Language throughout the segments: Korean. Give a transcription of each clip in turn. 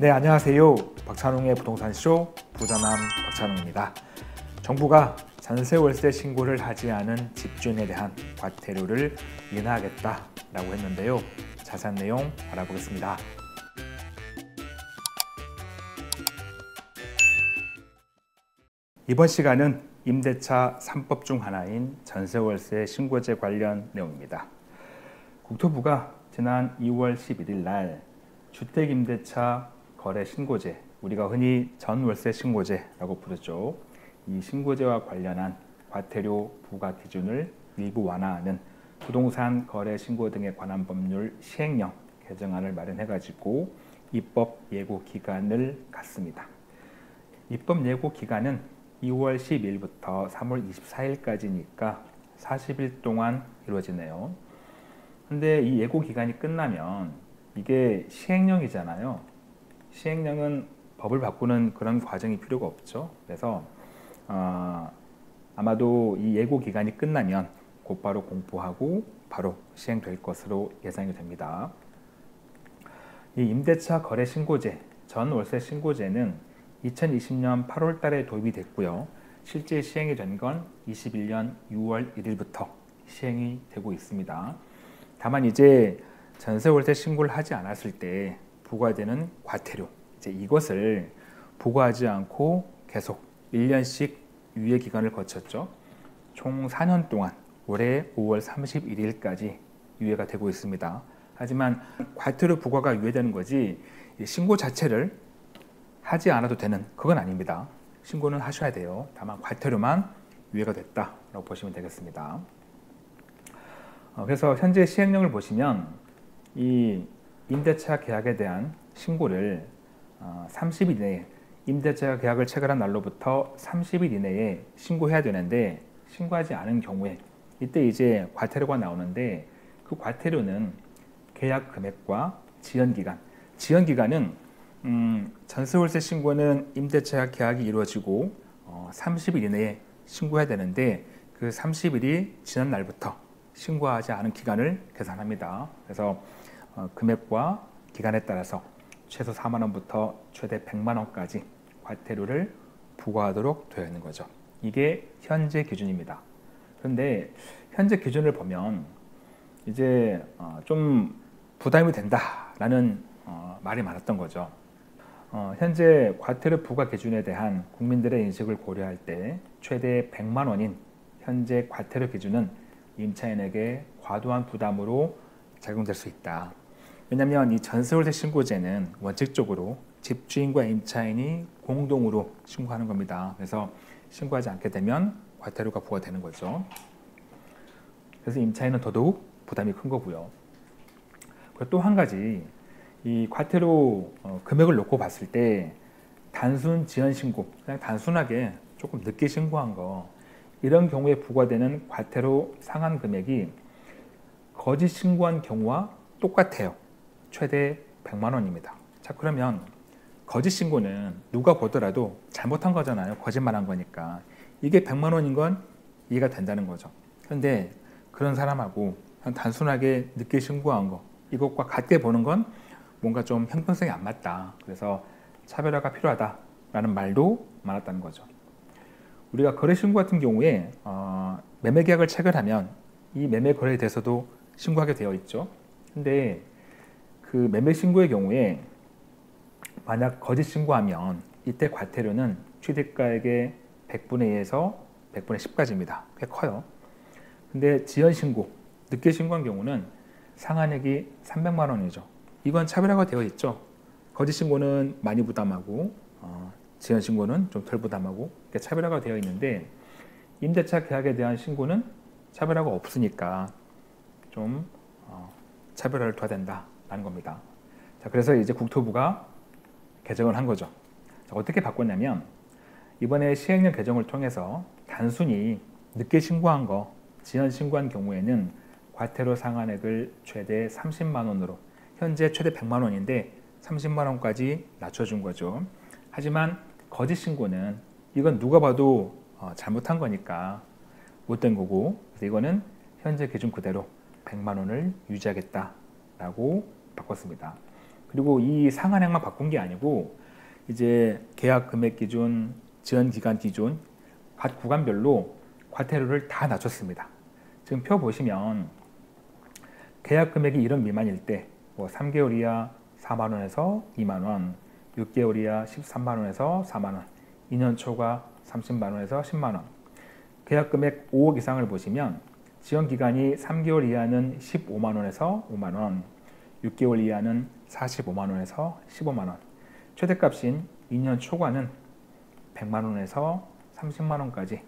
네, 안녕하세요. 박찬웅의 부동산쇼 부자남 박찬웅입니다. 정부가 전세 월세 신고를 하지 않은 집주인에 대한 과태료를 인하하겠다라고 했는데요. 자세한 내용 알아보겠습니다. 이번 시간은 임대차 3법 중 하나인 전세월세 신고제 관련 내용입니다. 국토부가 지난 2월 11일 날 주택임대차 거래 신고제, 우리가 흔히 전월세 신고제라고 부르죠. 이 신고제와 관련한 과태료 부과 기준을 일부 완화하는 부동산 거래 신고 등에 관한 법률 시행령 개정안을 마련해가지고 입법 예고 기간을 갖습니다. 입법 예고 기간은 2월 12일부터 3월 24일까지니까 40일 동안 이루어지네요. 근데 이 예고 기간이 끝나면 이게 시행령이잖아요. 시행령은 법을 바꾸는 그런 과정이 필요가 없죠. 그래서 아마도 이 예고 기간이 끝나면 곧바로 공포하고 바로 시행될 것으로 예상이 됩니다. 이 임대차 거래 신고제, 전월세 신고제는 2020년 8월 달에 도입이 됐고요. 실제 시행이 된 건 21년 6월 1일부터 시행이 되고 있습니다. 다만 이제 전세월세 신고를 하지 않았을 때 부과되는 과태료, 이제 이것을 부과하지 않고 계속 1년씩 유예 기간을 거쳤죠. 총 4년 동안 올해 5월 31일까지 유예가 되고 있습니다. 하지만 과태료 부과가 유예되는 거지 신고 자체를 하지 않아도 되는 그건 아닙니다. 신고는 하셔야 돼요. 다만 과태료만 유예가 됐다라고 보시면 되겠습니다. 그래서 현재 시행령을 보시면 이 임대차 계약에 대한 신고를 30일 이내에, 임대차 계약을 체결한 날로부터 30일 이내에 신고해야 되는데, 신고하지 않은 경우에 이때 이제 과태료가 나오는데, 그 과태료는 계약 금액과 지연기간, 지연기간은 전세월세 신고는 임대차 계약이 이루어지고 30일 이내에 신고해야 되는데, 그 30일이 지난 날부터 신고하지 않은 기간을 계산합니다. 그래서 금액과 기간에 따라서 최소 4만 원부터 최대 100만 원까지 과태료를 부과하도록 되어 있는 거죠. 이게 현재 기준입니다. 그런데 현재 기준을 보면 이제 좀 부담이 된다라는 말이 많았던 거죠. 현재 과태료 부과 기준에 대한 국민들의 인식을 고려할 때 최대 100만 원인 현재 과태료 기준은 임차인에게 과도한 부담으로 작용될 수 있다. 왜냐하면 이 전세월세 신고제는 원칙적으로 집주인과 임차인이 공동으로 신고하는 겁니다. 그래서 신고하지 않게 되면 과태료가 부과되는 거죠. 그래서 임차인은 더더욱 부담이 큰 거고요. 그리고 또 한 가지, 이 과태료 금액을 놓고 봤을 때 단순 지연 신고, 그냥 단순하게 조금 늦게 신고한 거, 이런 경우에 부과되는 과태료 상한 금액이 거짓 신고한 경우와 똑같아요. 최대 100만 원입니다. 자, 그러면 거짓 신고는 누가 보더라도 잘못한 거잖아요. 거짓말한 거니까. 이게 100만 원인 건 이해가 된다는 거죠. 그런데 그런 사람하고 단순하게 늦게 신고한 거, 이것과 같게 보는 건 뭔가 좀 형평성이 안 맞다. 그래서 차별화가 필요하다라는 말도 많았다는 거죠. 우리가 거래 신고 같은 경우에 매매 계약을 체결하면 이 매매 거래에 대해서도 신고하게 되어 있죠. 근데 그 매매 신고의 경우에 만약 거짓 신고하면 이때 과태료는 취득가액의 100분의 2에서 100분의 10까지입니다. 꽤 커요. 근데 지연 신고, 늦게 신고한 경우는 상한액이 300만 원이죠. 이건 차별화가 되어 있죠. 거짓 신고는 많이 부담하고 지연 신고는 좀 덜 부담하고 이렇게 차별화가 되어 있는데, 임대차 계약에 대한 신고는 차별화가 없으니까 좀 차별화를 둬야 된다라는 겁니다. 자, 그래서 이제 국토부가 개정을 한 거죠. 자, 어떻게 바꿨냐면 이번에 시행령 개정을 통해서 단순히 늦게 신고한 거, 지연 신고한 경우에는 과태료 상한액을 최대 30만 원으로, 현재 최대 100만 원인데 30만 원까지 낮춰준 거죠. 하지만 거짓 신고는 이건 누가 봐도 잘못한 거니까 못된 거고, 그래서 이거는 현재 기준 그대로 100만 원을 유지하겠다라고 바꿨습니다. 그리고 이 상한액만 바꾼 게 아니고 이제 계약 금액 기준, 지연 기간 기준 각 구간별로 과태료를 다 낮췄습니다. 지금 표 보시면 계약 금액이 1억 미만일 때 뭐 3개월 이하 4만 원에서 2만 원, 6개월 이하 13만 원에서 4만 원, 2년 초과 30만 원에서 10만 원. 계약 금액 5억 이상을 보시면 지연 기간이 3개월 이하는 15만 원에서 5만 원, 6개월 이하는 45만 원에서 15만 원. 최대값인 2년 초과는 100만 원에서 30만 원까지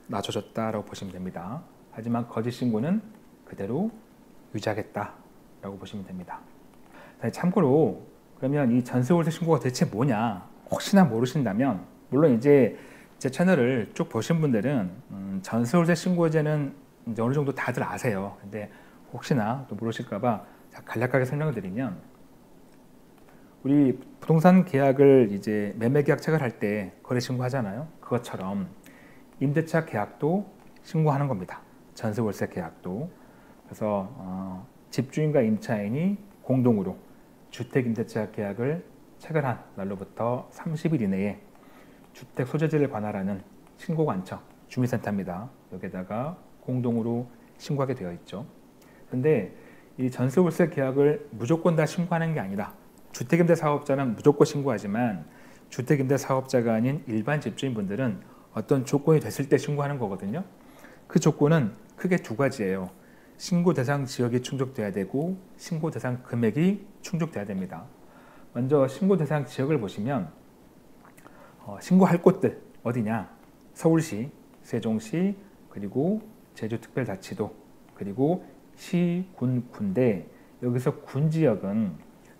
낮춰졌다라고 보시면 됩니다. 하지만 거짓 신고는 그대로 유지하겠다라고 보시면 됩니다. 참고로 그러면 이 전세월세 신고가 대체 뭐냐 혹시나 모르신다면, 물론 이제 제 채널을 쭉 보신 분들은 전세월세 신고제는 이제 어느 정도 다들 아세요. 근데 혹시나 또 모르실까봐 간략하게 설명을 드리면, 우리 부동산 계약을 이제 매매 계약 체결할 때 거래 신고하잖아요. 그것처럼 임대차 계약도 신고하는 겁니다. 전세월세 계약도. 그래서 집주인과 임차인이 공동으로 주택임대차 계약을 체결한 날로부터 30일 이내에 주택 소재지를 관할하는 신고관청 주민센터입니다. 여기에다가 공동으로 신고하게 되어 있죠. 그런데 이 전세월세 계약을 무조건 다 신고하는 게 아니라, 주택임대 사업자는 무조건 신고하지만 주택임대 사업자가 아닌 일반 집주인분들은 어떤 조건이 됐을 때 신고하는 거거든요. 그 조건은 크게 두 가지예요. 신고 대상 지역이 충족돼야 되고 신고 대상 금액이 충족돼야 됩니다. 먼저 신고 대상 지역을 보시면 신고할 곳들 어디냐? 서울시, 세종시, 그리고 제주특별자치도, 그리고 시, 군, 군대. 여기서 군 지역은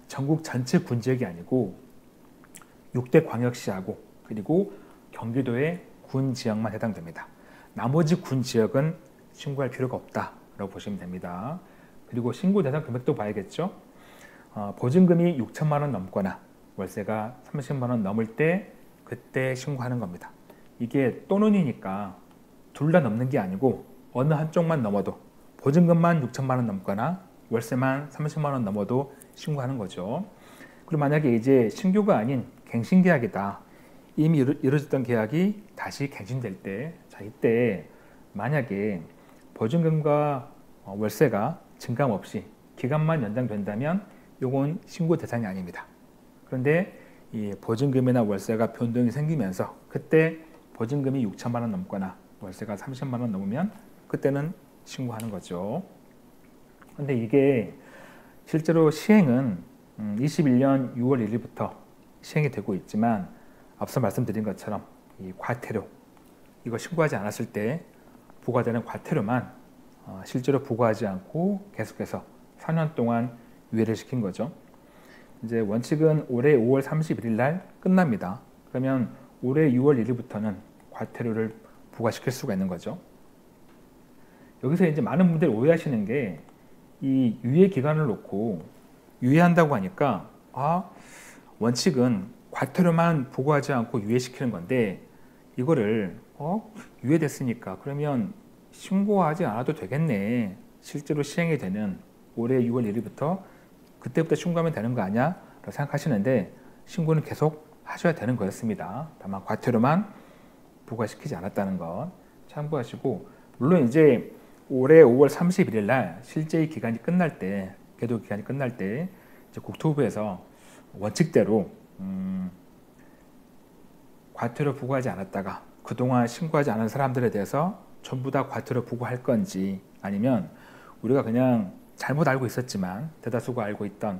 전국 전체 군 지역이 아니고 6대 광역시하고 그리고 경기도의 군 지역만 해당됩니다. 나머지 군 지역은 신고할 필요가 없다라고 보시면 됩니다. 그리고 신고 대상 금액도 봐야겠죠. 보증금이 6천만 원 넘거나 월세가 30만 원 넘을 때 그때 신고하는 겁니다. 이게 또는이니까 둘 다 넘는 게 아니고 어느 한쪽만 넘어도, 보증금만 6천만 원 넘거나 월세만 30만 원 넘어도 신고하는 거죠. 그리고 만약에 이제 신규가 아닌 갱신 계약이다. 이미 이루어졌던 계약이 다시 갱신될 때, 자 이때 만약에 보증금과 월세가 증감 없이 기간만 연장된다면 이건 신고 대상이 아닙니다. 그런데 이 보증금이나 월세가 변동이 생기면서 그때 보증금이 6천만 원 넘거나 월세가 30만 원 넘으면 그때는 신고하는 거죠. 그런데 이게 실제로 시행은 21년 6월 1일부터 시행이 되고 있지만, 앞서 말씀드린 것처럼 이 과태료, 이거 신고하지 않았을 때 부과되는 과태료만 실제로 부과하지 않고 계속해서 4년 동안 유예를 시킨 거죠. 이제 원칙은 올해 5월 31일 날 끝납니다. 그러면 올해 6월 1일부터는 과태료를 부과시킬 수가 있는 거죠. 여기서 이제 많은 분들이 오해하시는 게, 이 유예 기간을 놓고 유예한다고 하니까 원칙은 과태료만 부과하지 않고 유예시키는 건데, 이거를 유예됐으니까 그러면 신고하지 않아도 되겠네, 실제로 시행이 되는 올해 6월 1일부터 그때부터 신고하면 되는 거 아니야? 라고 생각하시는데, 신고는 계속 하셔야 되는 거였습니다. 다만 과태료만 부과시키지 않았다는 것 참고하시고, 물론 이제 올해 5월 31일 날 실제 이 기간이 끝날 때, 계도 기간이 끝날 때 이제 국토부에서 원칙대로 과태료 부과하지 않았다가 그동안 신고하지 않은 사람들에 대해서 전부 다 과태료 부과할 건지, 아니면 우리가 그냥 잘못 알고 있었지만 대다수가 알고 있던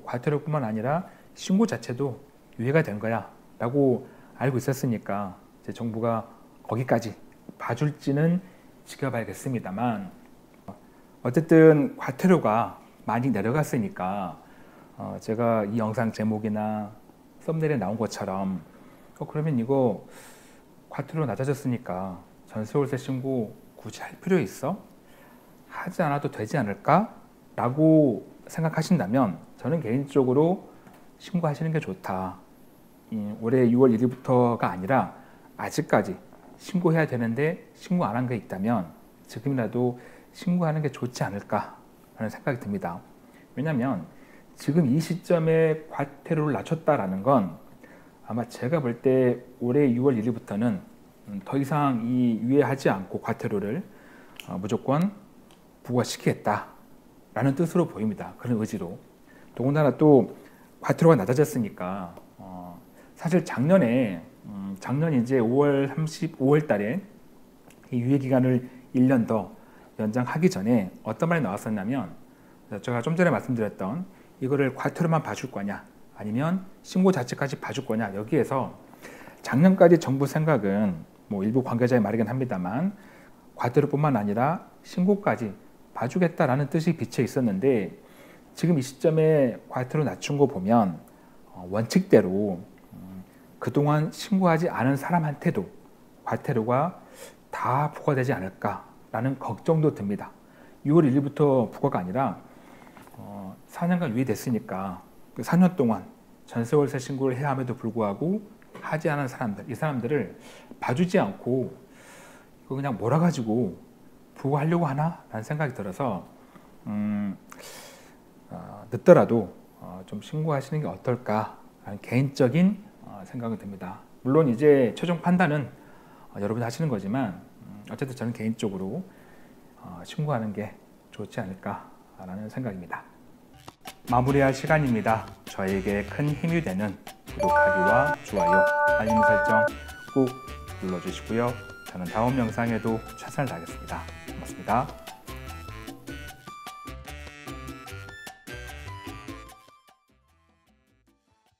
과태료뿐만 아니라 신고 자체도 유예가 된 거야 라고 알고 있었으니까 이제 정부가 거기까지 봐줄지는 지켜봐야겠습니다만, 어쨌든 과태료가 많이 내려갔으니까 제가 이 영상 제목이나 썸네일에 나온 것처럼 그러면 이거 과태료 낮아졌으니까 전세월세 신고 굳이 할 필요 있어? 하지 않아도 되지 않을까? 라고 생각하신다면 저는 개인적으로 신고하시는 게 좋다. 올해 6월 1일부터가 아니라 아직까지 신고해야 되는데 신고 안 한 게 있다면 지금이라도 신고하는 게 좋지 않을까 하는 생각이 듭니다. 왜냐하면 지금 이 시점에 과태료를 낮췄다라는 건 아마 제가 볼 때 올해 6월 1일부터는 더 이상 이 유예하지 않고 과태료를 무조건 부과시키겠다라는 뜻으로 보입니다. 그런 의지로. 더군다나 또 과태료가 낮아졌으니까 사실 작년에 이제 5월 달에 이 유예 기간을 1년 더 연장하기 전에 어떤 말이 나왔었냐면, 제가 좀 전에 말씀드렸던 이거를 과태료만 봐줄 거냐 아니면 신고 자체까지 봐줄 거냐, 여기에서 작년까지 정부 생각은 뭐 일부 관계자의 말이긴 합니다만 과태료뿐만 아니라 신고까지 봐주겠다라는 뜻이 비쳐 있었는데, 지금 이 시점에 과태료 낮춘 거 보면 원칙대로 그동안 신고하지 않은 사람한테도 과태료가 다 부과되지 않을까라는 걱정도 듭니다. 6월 1일부터 부과가 아니라 4년간 유예됐으니까 그 4년 동안 전세월세 신고를 해야 함에도 불구하고 하지 않은 사람들, 이 사람들을 봐주지 않고 이거 그냥 몰아가지고 부과하려고 하나? 라는 생각이 들어서 늦더라도 좀 신고하시는 게 어떨까라는 개인적인 생각이 듭니다. 물론 이제 최종 판단은 여러분이 하시는 거지만 어쨌든 저는 개인적으로 신고하는 게 좋지 않을까라는 생각입니다. 마무리할 시간입니다. 저에게 큰 힘이 되는 구독하기와 좋아요, 알림 설정 꼭 눌러주시고요. 저는 다음 영상에도 최선을 다하겠습니다. 고맙습니다.